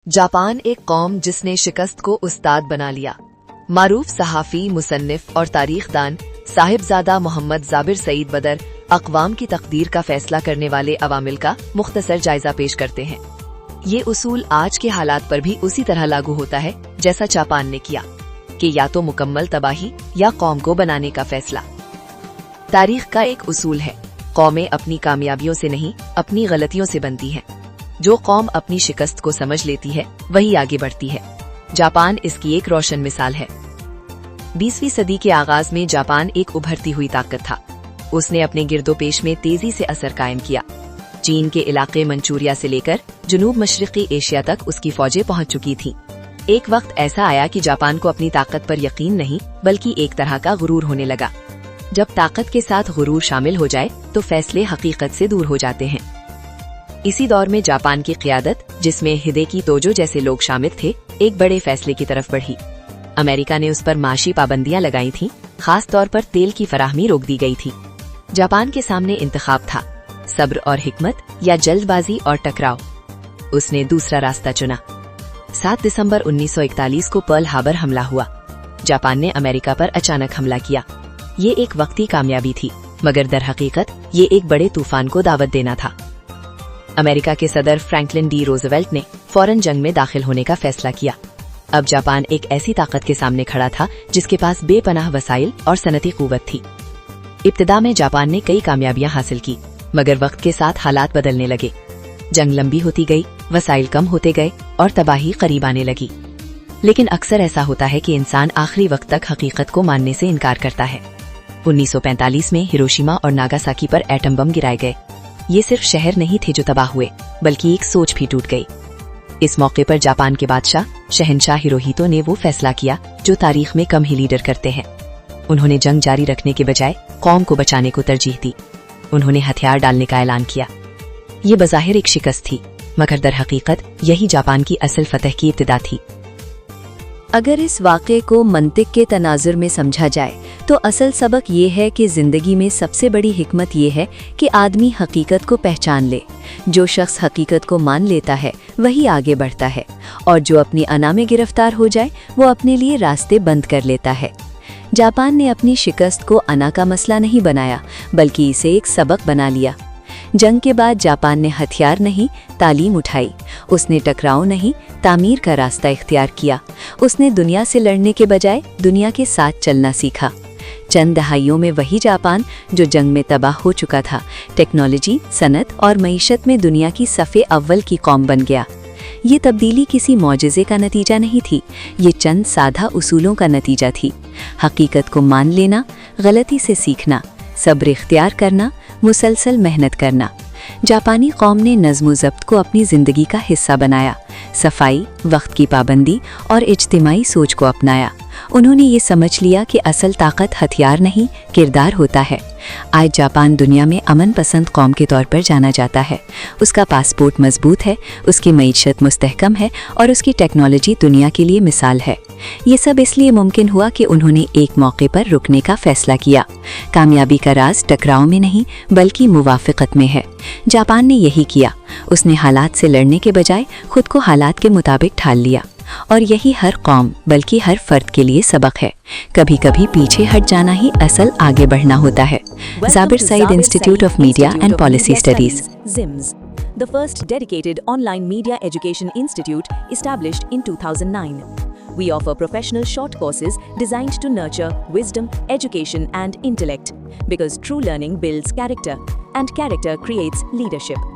Japan एक कौम जिसने शिकस्त को उस्ताद बना लिया। मारूफ सहाफ़ी, मुसन्निफ और तारीखदान साहिबजादा मोहम्मद जाबिर सईद बदर अक़वाम की तकदीर का फैसला करने वाले अवामिल का मुख्तसर जायजा पेश करते हैं। ये उसूल आज के हालात पर भी उसी तरह लागू होता है जैसा जापान ने किया कि या तो मुकम्मल तबाही या कौम को बनाने का फैसला। तारीख का एक उसूल है, कौमें अपनी कामयाबियों से नहीं अपनी गलतियों से बनती हैं। जो कौम अपनी शिकस्त को समझ लेती है वही आगे बढ़ती है। जापान इसकी एक रोशन मिसाल है। 20वीं सदी के आगाज में जापान एक उभरती हुई ताकत था। उसने अपने गिरदोपेश में तेजी से असर कायम किया। चीन के इलाके मंचूरिया से लेकर जुनूब मशरिकी एशिया तक उसकी फौजें पहुंच चुकी थीं। एक वक्त ऐसा आया कि जापान को अपनी ताकत पर यकीन नहीं बल्कि एक तरह का गुरूर होने लगा। जब ताकत के साथ गुरूर शामिल हो जाए तो फैसले हकीकत से दूर हो जाते हैं। इसी दौर में जापान की क़ियादत, जिसमें हिदेकी तोजो जैसे लोग शामिल थे, एक बड़े फैसले की तरफ बढ़ी। अमेरिका ने उस पर माशी पाबंदियां लगाई थीं, खास तौर पर तेल की फराहमी रोक दी गई थी। जापान के सामने इंतखाब था, सब्र और हिकमत या जल्दबाजी और टकराव। उसने दूसरा रास्ता चुना। 7 दिसंबर 1941 को पर्ल हार्बर हमला हुआ। जापान ने अमेरिका पर अचानक हमला किया। ये एक वक्ती कामयाबी थी, मगर दर हकीकत ये एक बड़े तूफान को दावत देना था। अमेरिका के सदर फ्रैंकलिन डी रोजवेल्ट ने फौरन जंग में दाखिल होने का फैसला किया। अब जापान एक ऐसी ताकत के सामने खड़ा था जिसके पास बेपनाह वसाइल और सनती कुव्वत थी। इब्तिदा में जापान ने कई कामयाबियां हासिल की, मगर वक्त के साथ हालात बदलने लगे। जंग लंबी होती गई, वसाइल कम होते गए और तबाही करीब आने लगी। लेकिन अक्सर ऐसा होता है कि इंसान आखिरी वक्त तक हकीकत को मानने से इनकार करता है। 1945 में हिरोशिमा और नागासाकी पर एटम बम गिराए गए। ये सिर्फ शहर नहीं थे जो तबाह हुए, बल्कि एक सोच भी टूट गई। इस मौके पर जापान के बादशाह शहंशाह हिरोहितो ने वो फैसला किया जो तारीख में कम ही लीडर करते हैं। उन्होंने जंग जारी रखने के बजाय कौम को बचाने को तरजीह दी। उन्होंने हथियार डालने का ऐलान किया। ये बज़ाहिर एक शिकस्त थी, मगर दर हकीकत यही जापान की असल फतह की इब्तिदा थी। अगर इस वाक़े को मंतिक के तनाजुर में समझा जाए तो असल सबक ये है कि ज़िंदगी में सबसे बड़ी हिकमत ये है कि आदमी हकीकत को पहचान ले। जो शख्स हकीकत को मान लेता है वही आगे बढ़ता है, और जो अपनी अना में गिरफ्तार हो जाए वो अपने लिए रास्ते बंद कर लेता है। जापान ने अपनी शिकस्त को अना का मसला नहीं बनाया, बल्कि इसे एक सबक बना लिया। जंग के बाद जापान ने हथियार नहीं तालीम उठाई। उसने टकराव नहीं तामीर का रास्ता इख्तियार किया। उसने दुनिया से लड़ने के बजाय दुनिया के साथ चलना सीखा। चंद दहाइयों में वही जापान जो जंग में तबाह हो चुका था, टेक्नोलॉजी, सनत और मईशत में दुनिया की सफ़े अव्वल की कौम बन गया। ये तब्दीली किसी मौजज़े का नतीजा नहीं थी, ये चंद सादा उसूलों का नतीजा थी। हकीकत को मान लेना, गलती से सीखना, सब्र इख्तियार करना, मुसलसल मेहनत करना। जापानी कौम ने नज़्म ज़ब्त को अपनी ज़िंदगी का हिस्सा बनाया, सफाई, वक्त की पाबंदी और इज्तिमाई सोच को अपनाया। उन्होंने ये समझ लिया कि असल ताकत हथियार नहीं किरदार होता है। आज जापान दुनिया में अमन पसंद कौम के तौर पर जाना जाता है। उसका पासपोर्ट मजबूत है, उसकी मईशत मुस्तहकम है और उसकी टेक्नोलॉजी दुनिया के लिए मिसाल है। ये सब इसलिए मुमकिन हुआ कि उन्होंने एक मौके पर रुकने का फैसला किया। कामयाबी का राज टकराव में नहीं बल्कि मुवाफ़क़त में है। जापान ने यही किया। उसने हालात से लड़ने के बजाय खुद को हालात के मुताबिक ढाल लिया, और यही हर कौम बल्कि हर फर्द के लिए सबक है। कभी कभी पीछे हट जाना ही असल आगे बढ़ना होता है। Jabir Saeed Institute of Media and Policy Studies, ZIMS, the first dedicated online media education institute established in 2009. We offer professional short courses designed to nurture wisdom, education and intellect, because true learning builds character and character creates leadership.